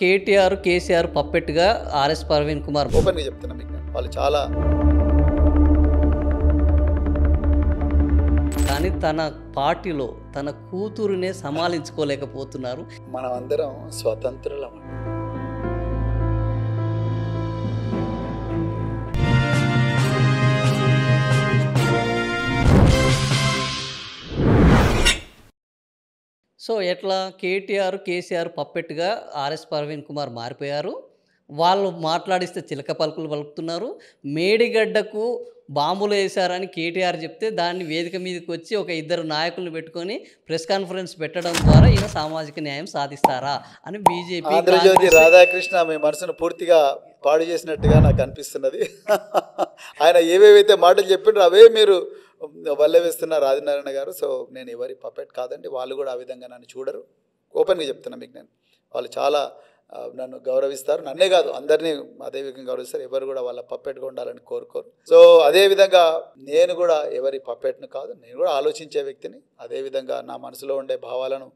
KTR, KCR పప్పెట్‌గా RS Praveen Kumar. ఓపెన్‌గా చెప్తున్నా మీకు నేను. వాళ్ళు చాలా కానీ తన పార్టీలో తన కూతురునే సమాలించుకోలేకపోతున్నారు. మనం అందరం స్వతంత్రులం. సో ఎట్లా కేటీఆర్, కేసీఆర్ పప్పెట్‌గా ఆర్ఎస్ ప్రవీణ్ కుమార్ మారిపోయారు. వాళ్ళు మాట్లాడిస్తే చిలక పలుకులు పలుకుతున్నారు. మేడిగడ్డకు బాంబులు వేశారని కేటీఆర్ చెప్తే దాన్ని వేదిక మీదకి వచ్చి ఒక ఇద్దరు నాయకులను పెట్టుకొని ప్రెస్ కాన్ఫరెన్స్ పెట్టడం ద్వారా ఈయన సామాజిక న్యాయం సాధిస్తారా అని బీజేపీ, ఆంధ్రజ్యోతి రాధాకృష్ణ మీ మనసును పూర్తిగా పాడు చేసినట్టుగా నాకు అనిపిస్తున్నది. ఆయన ఏవేవైతే మాటలు చెప్పిండ్రో అవే మీరు వల్లె వేస్తున్నారు ఆదినారాయణ గారు. సో నేను ఎవరి పపెట్ కాదండి. వాళ్ళు కూడా ఆ విధంగా నన్ను చూడరు. ఓపెన్గా చెప్తున్నా మీకు నేను. వాళ్ళు చాలా నన్ను గౌరవిస్తారు. నన్నే కాదు అందరినీ అదే విధంగా గౌరవిస్తారు. ఎవరు కూడా వాళ్ళ పప్పెట్గా ఉండాలని కోరుకోరు. సో అదేవిధంగా నేను కూడా ఎవరి పప్పెట్ను కాదు. నేను కూడా ఆలోచించే వ్యక్తిని. అదేవిధంగా నా మనసులో ఉండే భావాలను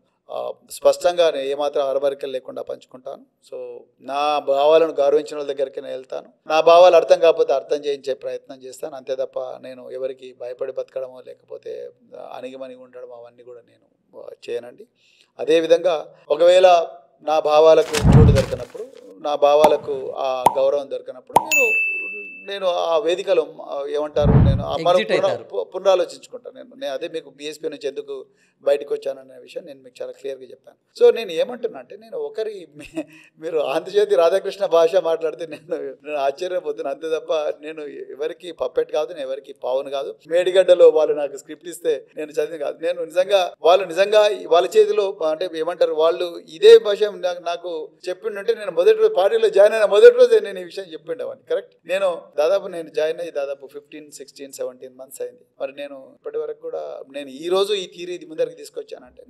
స్పష్టంగా నేను ఏమాత్రం అరబరికలు లేకుండా పంచుకుంటాను. సో నా భావాలను గౌరవించిన వాళ్ళ దగ్గరికి నేను వెళ్తాను. నా భావాలు అర్థం కాకపోతే అర్థం చేయించే ప్రయత్నం చేస్తాను. అంతే తప్ప నేను ఎవరికి భయపడి బతకడమో లేకపోతే అణిగిమణిగి ఉండడం అవన్నీ కూడా నేను చేయనండి. అదేవిధంగా ఒకవేళ నా భావాలకు చోటు దొరికినప్పుడు, నా భావాలకు ఆ గౌరవం దొరికినప్పుడు నేను ఆ వేదికలో ఏమంటారు నేను పునరాలోచించుకుంటాను. నేను అదే మీకు బీఎస్పీ నుంచి ఎందుకు బయటకు వచ్చాననే విషయం నేను మీకు చాలా క్లియర్గా చెప్పాను. సో నేను ఏమంటున్నా అంటే నేను మీరు ఆంధ్రజ్యోతి రాధాకృష్ణ భాష మాట్లాడితే నేను ఆశ్చర్యపోతున్నాను. అంతే తప్ప నేను ఎవరికి పప్పెట్ కాదు, నేను ఎవరికి పావును కాదు. మేడిగడ్డలో వాళ్ళు నాకు స్క్రిప్ట్ ఇస్తే నేను చదివి కాదు. నేను నిజంగా వాళ్ళ చేతిలో అంటే ఏమంటారు వాళ్ళు ఇదే భాష నాకు చెప్పిండంటే నేను మొదటి రోజు పార్టీలో జాయిన్ అయిన మొదటి రోజే నేను ఈ విషయం చెప్పిండేవాడిని. కరెక్ట్. నేను జాయిన్ అయ్యి దాదాపు 15, 16, 17 months అయింది. మరి నేను ఇప్పటి వరకు కూడా నేను ఈ రోజు ఈ థియరీ ముందరికి తీసుకొచ్చానంటే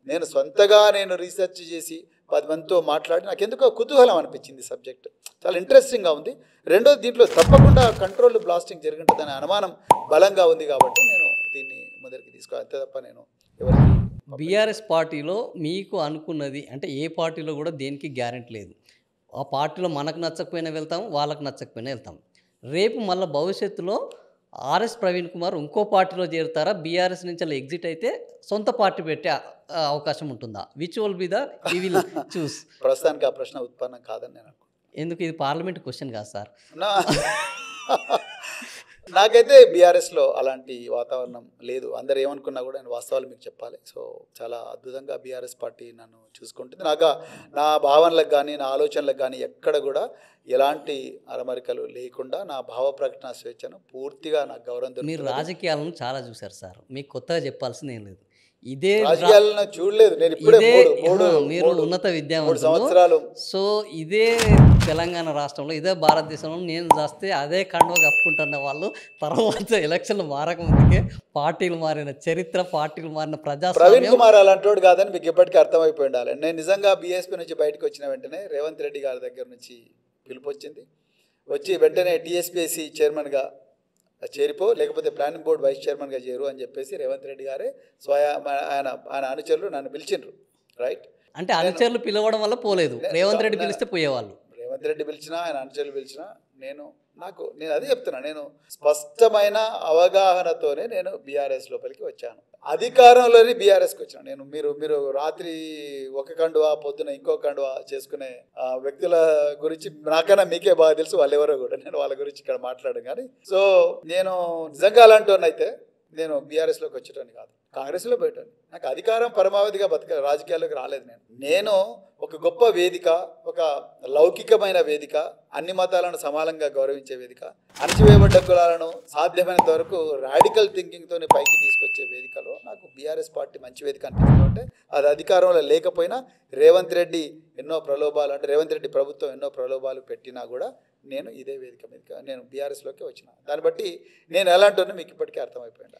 నేను సొంతగా నేను రీసెర్చ్ చేసి 10 మందితో మాట్లాడి నాకు ఎందుకో కుతూహలం అనిపించింది. సబ్జెక్ట్ చాలా ఇంట్రెస్టింగ్గా ఉంది. రెండోది దీంట్లో తప్పకుండా కంట్రోల్ బ్లాస్టింగ్ జరిగింటుందనే అనుమానం బలంగా ఉంది కాబట్టి నేను దీన్ని ముందరికి తీసుకోవాలి. అంతే తప్ప నేను ఎవరికి బీఆర్ఎస్ పార్టీలో మీకు అనుకున్నది అంటే ఏ పార్టీలో కూడా దేనికి గ్యారెంటీ లేదు. ఆ పార్టీలో మనకు నచ్చకపోయినా వెళ్తాం, వాళ్ళకు నచ్చకపోయినా వెళ్తాం. రేపు మళ్ళీ భవిష్యత్తులో ఆర్ఎస్ ప్రవీణ్ కుమార్ ఇంకో పార్టీలో చేరుతారా? బీఆర్ఎస్ నుంచి అలా ఎగ్జిట్ అయితే సొంత పార్టీ పెట్టే అవకాశం ఉంటుందా? Which will be the you will choose? ప్రస్తుతానికి ఆ ప్రశ్న ఉత్పన్నం కాదని నేను అనుకుంటున్నాను. ఎందుకు? ఇది పార్లమెంట్ క్వశ్చన్ కాదు సార్. నాకైతే బీఆర్ఎస్లో అలాంటి వాతావరణం లేదు. అందరు ఏమనుకున్నా కూడా నేను వాస్తవాలు మీకు చెప్పాలి. సో చాలా అద్భుతంగా బీఆర్ఎస్ పార్టీ నన్ను చూసుకుంటుంది. నా భావనలకు కానీ నా ఆలోచనలకు కానీ ఎక్కడ కూడా ఎలాంటి అరమరికలు లేకుండా నా భావ ప్రకటన స్వేచ్ఛను పూర్తిగా నాకు గౌరవం. మీరు రాజకీయాలను చాలా చూశారు సార్, మీకు కొత్తగా చెప్పాల్సింది ఏం లేదు. ఇదే రాజకీయాలను చూడలేదు నేను. ఇప్పుడే మీరు ఉన్నత విద్యావంతులు. సంవత్సరాలు. సో ఇదే తెలంగాణ రాష్ట్రంలో ఇదే భారతదేశంలో నేను చేస్తే అదే కండువ కప్పుకుంటున్న వాళ్ళు తర్వాత ఎలక్షన్లు మారకముందుకే పార్టీలు మారిన చరిత్ర, పార్టీలు మారిన ప్రవీణ్ కుమార్ అలాంటి కాదని మీకు ఇప్పటికీ అర్థమైపోయి ఉండాలి. నేను నిజంగా బీఎస్పీ నుంచి బయటకు వచ్చిన వెంటనే రేవంత్ రెడ్డి గారి దగ్గర నుంచి పిలుపు వచ్చి వెంటనే టీఎస్పీఎస్సీ చైర్మన్గా చేరిపో, లేకపోతే ప్లానింగ్ బోర్డు వైస్ చైర్మన్గా చేరు అని చెప్పేసి రేవంత్ రెడ్డి గారే ఆయన అనుచరులు నన్ను పిలిచిండ్రు. రైట్. అంటే అనుచరులు పిలవడం వల్ల పోలేదు, రేవంత్ రెడ్డి పిలిస్తే పోయేవాళ్ళు. రేవంత్ రెడ్డి పిలిచినా ఆయన అనుచరులు పిలిచినా నేను అదే చెప్తున్నా. నేను స్పష్టమైన అవగాహనతోనే నేను బీఆర్ఎస్ లోపలికి వచ్చాను. అధికారంలోని బీఆర్ఎస్కి వచ్చాను. నేను మీరు రాత్రి ఒక కండువా పొద్దున ఇంకో కండువా చేసుకునే వ్యక్తుల గురించి నాకైనా మీకే బాగా తెలుసు. వాళ్ళు ఎవరో కూడా నేను వాళ్ళ గురించి ఇక్కడ మాట్లాడను. కానీ సో నేను నిజంగా అలాంటి అయితే నేను బీఆర్ఎస్లోకి వచ్చేటాన్ని కాదు, కాంగ్రెస్లో పెట్టాను. నాకు అధికారం పరమావధిగా రాజకీయాల్లోకి రాలేదు. నేను ఒక గొప్ప వేదిక, ఒక లౌకికమైన వేదిక, అన్ని మతాలను సమానంగా గౌరవించే వేదిక, అణచివేయబడ్డ కులాలను సాధ్యమైనంత వరకు రాడికల్ థింకింగ్తో పైకి తీసుకొచ్చే వేదికలో నాకు బీఆర్ఎస్ పార్టీ మంచి వేదిక అనిపించింది. అంటే అది అధికారంలో లేకపోయినా రేవంత్ రెడ్డి ప్రభుత్వం ఎన్నో ప్రలోభాలు పెట్టినా కూడా నేను ఇదే వేదిక మీదకి నేను బీఆర్ఎస్లోకి వచ్చిన. దాన్ని బట్టి నేను ఎలాంటి మీకు ఇప్పటికీ అర్థమైపోయింది.